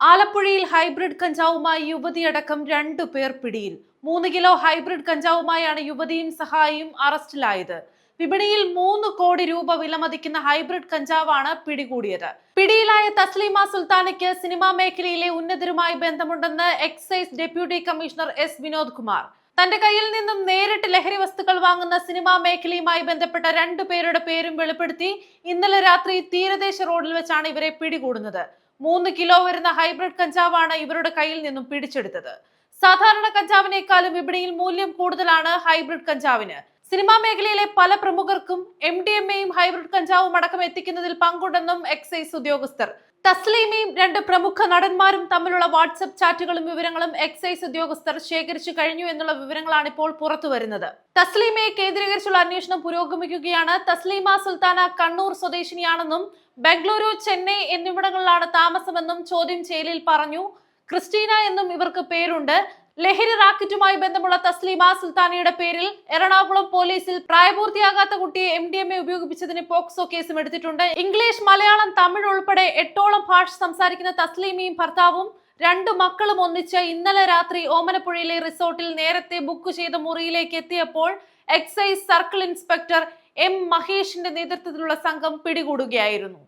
ആലപ്പുഴയിൽ ഹൈബ്രിഡ് കഞ്ചാവുമായി യുവതിയടക്കം 2 പേർ പിടിയിൽ. 3 കിലോ ഹൈബ്രിഡ് കഞ്ചാവുമായാണ് യുവതിയും സഹായിയും അറസ്റ്റിലായത്. വിപണിയിൽ 3 കോടി രൂപ വിലമതിക്കുന്ന ഹൈബ്രിഡ് കഞ്ചാവാണ് പിടികൂടിയത്. പിടിയിലായ തസ്ലീമ സുൽത്താനയ്ക്ക് സിനിമാ മേഖലയിലെ ഉന്നതരുമായി ബന്ധമുണ്ടെന്ന് excise deputy commissioner S Vinod Kumar. തന്റെ കയ്യിൽ നിന്നും നേരിട്ട് ലഹരി വസ്തുക്കൾ വാങ്ങുന്ന സിനിമാ മേഖലയുമായി ബന്ധപ്പെട്ട 2 പേരുടെ പേരും വെളിപ്പെടുത്തി ഇന്നലെ രാത്രി തീരദേശ റോഡിൽ വെച്ചാണ് ഇവരെ പിടികൂടുന്നത്. 3 കിലോ വരുന്ന ഹൈബ്രിഡ് കഞ്ചാവാണ് ഇവരുടെ കയ്യിൽ നിന്നും പിടിച്ചെടുത്തത്. സാധാരണ കഞ്ചാവിനേക്കാളും വിപണിയിൽ മൂല്യം കൂടുതലാണ് ഹൈബ്രിഡ് കഞ്ചാവിന്. സിനിമാ മേഖലയിലെ പല പ്രമുഖർക്കും MDMAയും ഹൈബ്രിഡ് കഞ്ചാവും അടക്കം എത്തിക്കുന്നതിൽ പങ്കുണ്ടെന്നും എക്സൈസ് ഉദ്യോഗസ്ഥർ. തസ്ലീമയും 2 പ്രമുഖ നടന്മാരും തമ്മിലുള്ള വാട്സ്ആപ്പ് ചാറ്റുകളും വിവരങ്ങളും എക്സൈസ് ഉദ്യോഗസ്ഥർ ശേഖരിച്ചു കഴിഞ്ഞു എന്നുള്ള വിവരങ്ങളാണ് ഇപ്പോൾ പുറത്തുവരുന്നത്. തസ്ലീമയെ കേന്ദ്രീകരിച്ചുള്ള അന്വേഷണം പുരോഗമിക്കുകയാണ്. തസ്ലീമ സുൽത്താന കണ്ണൂർ സ്വദേശിനിയാണെന്നും ബംഗളൂരു, ചെന്നൈ എന്നിവിടങ്ങളിലാണ് താമസമെന്നും ചോദ്യം ചെയ്യലിൽ പറഞ്ഞു. ക്രിസ്റ്റീന എന്നും ഇവർക്ക് പേരുണ്ട്. ലഹരി റാക്കറ്റുമായി ബന്ധമുള്ള തസ്ലീമ സുൽത്താനയുടെ പേരിൽ എറണാകുളം പോലീസിൽ പ്രായപൂർത്തിയാകാത്ത കുട്ടിയെ MDMA ഉപയോഗിപ്പിച്ചതിന് പോക്സോ കേസും എടുത്തിട്ടുണ്ട്. ഇംഗ്ലീഷ്, മലയാളം, തമിഴ് ഉൾപ്പെടെ 8ഓളം ഭാഷ സംസാരിക്കുന്ന തസ്ലീമയും ഭർത്താവും 2 മക്കളും ഒന്നിച്ച് ഇന്നലെ രാത്രി ഓമനപ്പുഴയിലെ റിസോർട്ടിൽ നേരത്തെ ബുക്ക് ചെയ്ത മുറിയിലേക്ക് എത്തിയപ്പോൾ എക്സൈസ് സർക്കിൾ ഇൻസ്പെക്ടർ M മഹേഷിന്റെ നേതൃത്വത്തിലുള്ള സംഘം പിടികൂടുകയായിരുന്നു.